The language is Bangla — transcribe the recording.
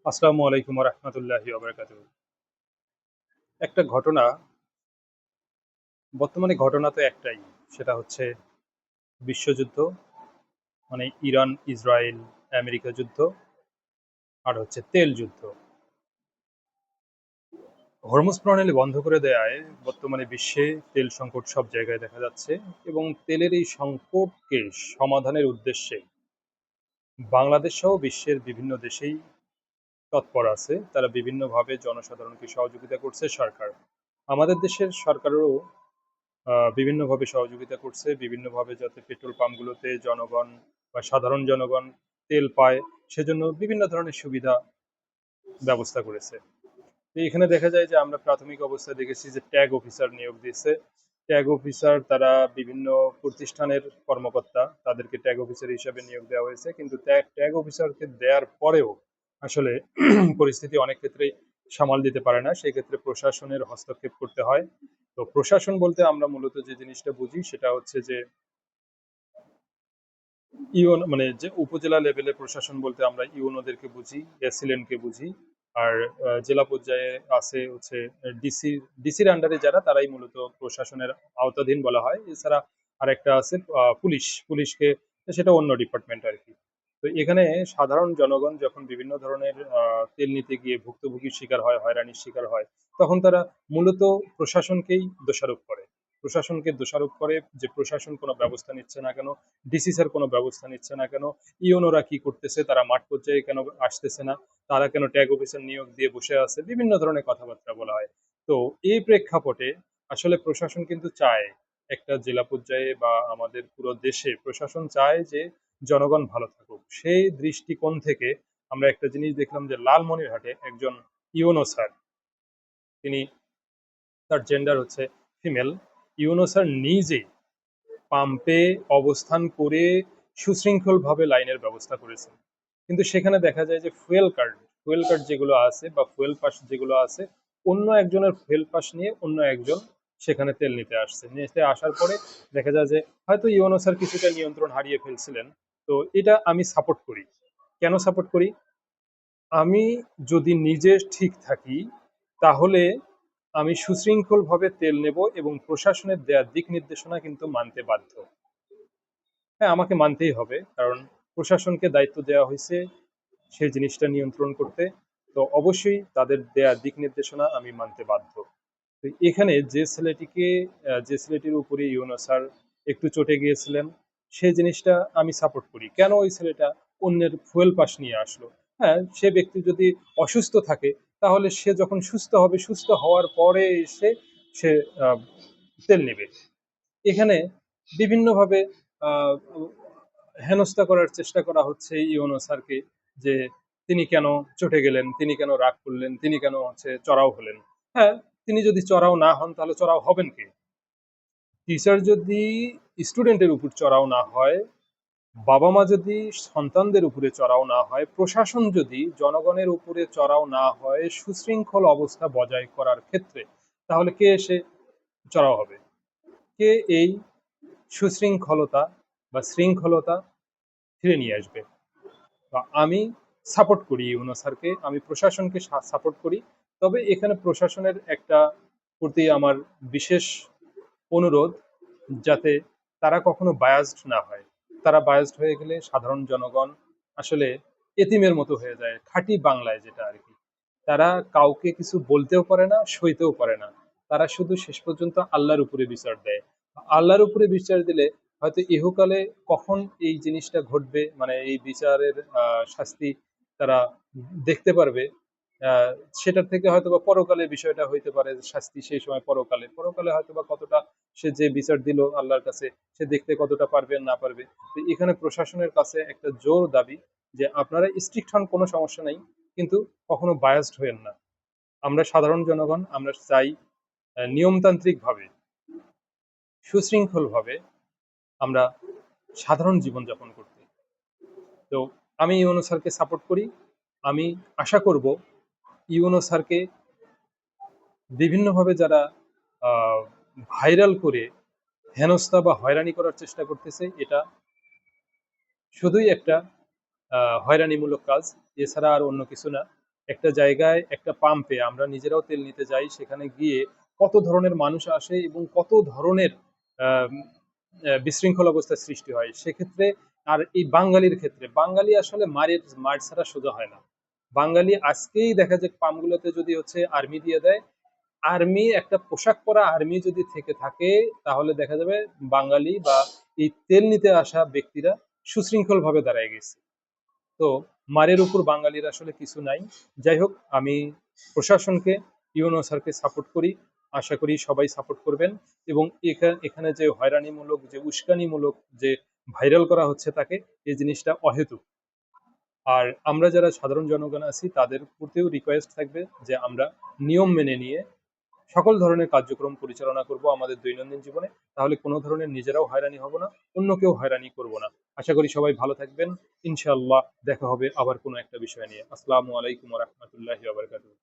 আসসালামু আলাইকুম রহমতুল্লাহি ওয়া একটা ঘটনা, বর্তমানে ঘটনা তো একটাই, সেটা হচ্ছে বিশ্বযুদ্ধ, মানে ইরান ইসরায়েল আমেরিকা যুদ্ধ, আর হচ্ছে তেল যুদ্ধ। হরমুজ প্রণালী বন্ধ করে দেয়ায় বর্তমানে বিশ্বে তেল সংকট সব জায়গায় দেখা যাচ্ছে, এবং তেলের এই সংকটকে সমাধানের উদ্দেশ্যে বাংলাদেশ সহ বিশ্বের বিভিন্ন দেশেই তৎপর আছে। তারা বিভিন্নভাবে জনসাধারণকে সহযোগিতা করছে সরকার। আমাদের দেশের সরকারেরও বিভিন্নভাবে সহযোগিতা করছে, বিভিন্নভাবে যাতে পেট্রোল পাম্পগুলোতে জনগণ বা সাধারণ জনগণ তেল পায়, সেজন্য বিভিন্ন ধরনের সুবিধা ব্যবস্থা করেছে। তো এখানে দেখা যায় যে আমরা প্রাথমিক অবস্থায় দেখেছি যে ট্যাগ অফিসার নিয়োগ দিয়েছে। ট্যাগ অফিসার তারা বিভিন্ন প্রতিষ্ঠানের কর্মকর্তা, তাদেরকে ট্যাগ অফিসার হিসাবে নিয়োগ দেওয়া হয়েছে, কিন্তু ট্যাগ অফিসারকে দেওয়ার পরেও আসলে পরিস্থিতি অনেক ক্ষেত্রেই সামাল দিতে পারে না, সেই ক্ষেত্রে প্রশাসনের হস্তক্ষেপ করতে হয়। তো প্রশাসন বলতে আমরা মূলত যে জিনিসটা বুঝি সেটা হচ্ছে যে ইউন মানে যে উপজেলা লেভেলে প্রশাসন বলতে আমরা ইউনোদেরকে বুঝি, এসিলেন্টকে বুঝি। আর জেলা পর্যায়ে আছে হচ্ছে ডিসির আন্ডারে যারা, তারাই মূলত প্রশাসনের আওতাধীন বলা হয়। এছাড়া আরেকটা আছে পুলিশকে, সেটা অন্য ডিপার্টমেন্ট আর কি। তো এখানে সাধারণ জনগণ যখন বিভিন্ন ধরনের তেল নিতে গিয়ে ভুক্তভোগীর শিকার হয়, হয়রানির শিকার হয়, তখন তারা মূলত প্রশাসনকেই দোষারোপ করে। প্রশাসনকে দোষারোপ করে যে প্রশাসন কোনো ব্যবস্থা নিচ্ছে না কেন, ডিসি স্যার কোনো ব্যবস্থা নিচ্ছে না কেন, ইউনোরা কি করতেছে, তারা মাঠ পর্যায়ে কেন আসতেছে না, তারা কেন ট্যাগ অফিসার নিয়োগ দিয়ে বসে আছে, বিভিন্ন ধরনের কথাবার্তা বলা হয়। তো এই প্রেক্ষাপটে আসলে প্রশাসন কিন্তু চায়, একটা জেলা পর্যায়ে বা আমাদের পুরো দেশে প্রশাসন চায় যে জনগণ ভালো থাকুক। সেই দৃষ্টিকোণ থেকে আমরা একটা জিনিস দেখলাম যে লালমনিরহাটে একজন ইউনো স্যার, তিনি, তার জেন্ডার হচ্ছে ফিমেল, ইউনো স্যার নিজে পাম্পে অবস্থান করে সুশৃঙ্খলভাবে লাইনের ব্যবস্থা করেছেন। কিন্তু সেখানে দেখা যায় যে ফুয়েল কার্ড যেগুলো আছে বা ফুয়েল পাস যেগুলো আছে, অন্য একজনের ফুয়েল পাস নিয়ে অন্য একজন সেখানে তেল নিতে আসছে, নিতে আসার পরে দেখা যায় যে হয়তো ইউনো স্যার কিছুটা নিয়ন্ত্রণ হারিয়ে ফেলছিলেন। তো এটা আমি সাপোর্ট করি। কেন সাপোর্ট করি? আমি যদি নিজে ঠিক থাকি, তাহলে আমি সুশৃঙ্খলভাবে তেল নেব এবং প্রশাসনের দেয়া দিক নির্দেশনা কিন্তু মানতে বাধ্য। হ্যাঁ, আমাকে মানতেই হবে, কারণ প্রশাসনকে দায়িত্ব দেওয়া হয়েছে সেই জিনিসটা নিয়ন্ত্রণ করতে। তো অবশ্যই তাদের দেয়া দিক নির্দেশনা আমি মানতে বাধ্য। তো এখানে যে ছেলেটির উপরে ইউনো স্যার একটু চটে গিয়েছিলেন, সেই জিনিসটা আমি সাপোর্ট করি। কেন ওই ছেলেটা অন্যের ফুয়েল পাস নিয়ে আসলো? হ্যাঁ, সে ব্যক্তি যদি অসুস্থ থাকে, তাহলে সে যখন সুস্থ হবে, সুস্থ হওয়ার পরে এসে সে আহ, তেল নেবে। এখানে বিভিন্নভাবে আহ, হেনস্থা করার চেষ্টা করা হচ্ছে ইউনো স্যারকে, যে তিনি কেন চটে গেলেন, তিনি কেন রাগ করলেন, তিনি কেন হচ্ছে চড়াও হলেন। হ্যাঁ, তিনি যদি চড়াও না হন তাহলে চড়াও হবেন কে? টিচার যদি স্টুডেন্টের উপর চড়াও না হয়, বাবা মা যদি সন্তানদের উপরে চড়াও না হয়, প্রশাসন যদি জনগণের উপরে চড়াও না হয় সুশৃঙ্খল অবস্থা বজায় করার ক্ষেত্রে, তাহলে কে এসে চড়াও হবে? কে এই সুশৃঙ্খলতা বা শৃঙ্খলতা ফিরে নিয়ে আসবে? বা আমি সাপোর্ট করি ইউনো স্যারকে, আমি প্রশাসনকে সাপোর্ট করি। তবে এখানে প্রশাসনের একটা প্রতি আমার বিশেষ অনুরোধ, যাতে তারা কখনো বায়াসড না হয়। তারা বায়াসড হয়ে গেলে সাধারণ জনগণ আসলে এতিমের মতো হয়ে যায়, খাঁটি বাংলায় যেটা আর কি। তারা কাউকে কিছু বলতেও পারে না, সইতেও পারে না। তারা শুধু শেষ পর্যন্ত আল্লাহর উপরে বিচার দেয়। আল্লাহর উপরে বিচার দিলে হয়তো ইহকালে কখন এই জিনিসটা ঘটবে, মানে এই বিচারের শাস্তি তারা দেখতে পারবে, আহ, সেটার থেকে হয়তো বা পরকালে বিষয়টা হইতে পারে, শাস্তি সেই সময় পরকালে, পরকালে হয়তো বা কতটা সে যে বিচার দিল আল্লাহর কাছে, সে দেখতে কতটা পারবে না পারবে। তো এখানে প্রশাসনের কাছে একটা জোর দাবি যে আপনারা স্ট্রিক্ট হন, কোনো সমস্যা নাই, কিন্তু কখনো বায়াসড হয়েন না। আমরা সাধারণ জনগণ, আমরা চাই নিয়মতান্ত্রিক ভাবে, সুশৃঙ্খল ভাবে আমরা সাধারণ জীবনযাপন করতে। তো আমি ইউনো স্যারকে সাপোর্ট করি। আমি আশা করব ইউনো স্যারকে বিভিন্নভাবে যারা ভাইরাল করে হেনস্থা বা হয়রানি করার চেষ্টা করতেছে, এটা শুধুই একটা হয়রানিমূলক কাজ, এছাড়া আর অন্য কিছু না। একটা জায়গায় একটা পাম্পে আমরা নিজেরাও তেল নিতে যাই, সেখানে গিয়ে কত ধরনের মানুষ আসে এবং কত ধরনের আহ, বিশৃঙ্খল অবস্থার সৃষ্টি হয় সেক্ষেত্রে। আর এই বাঙালির ক্ষেত্রে, বাঙালি আসলে মার ছাড়া সোজা হয় না। বাঙালি আজকেই দেখা যায় পাম্পগুলোতে যদি হচ্ছে আর্মি দিয়ে দেয়, আর্মি একটা পোশাক পরা আর্মি যদি থেকে থাকে, তাহলে দেখা যাবে বাঙালি বা এই তেল নিতে আসা ব্যক্তিরা সুশৃঙ্খল ভাবে দাঁড়ায় গেছে। তো মারের উপর বাঙালির আসলে কিছু নাই। যাই হোক, আমি প্রশাসনকে, ইউনো স্যারকে সাপোর্ট করি, আশা করি সবাই সাপোর্ট করবেন। এবং এখানে যে হয়রানিমূলক, যে উস্কানিমূলক যে ভাইরাল করা হচ্ছে তাকে, এই জিনিসটা অহেতুক। আর আমরা যারা সাধারণ জনগণ আছি তাদের প্রতিও রিকোয়েস্ট থাকবে যে আমরা নিয়ম মেনে নিয়ে সকল ধরনের কার্যক্রম পরিচালনা করব আমাদের দৈনন্দিন জীবনে। তাহলে কোনো ধরনের নিজেরাও হয়রানি হব না, অন্যকেও হয়রানি করব না। আশা করি সবাই ভালো থাকবেন। ইনশাআল্লাহ দেখা হবে আবার কোনো একটা বিষয় নিয়ে। আসসালামু আলাইকুম ওয়া রাহমাতুল্লাহি ওয়া বারাকাতুহু।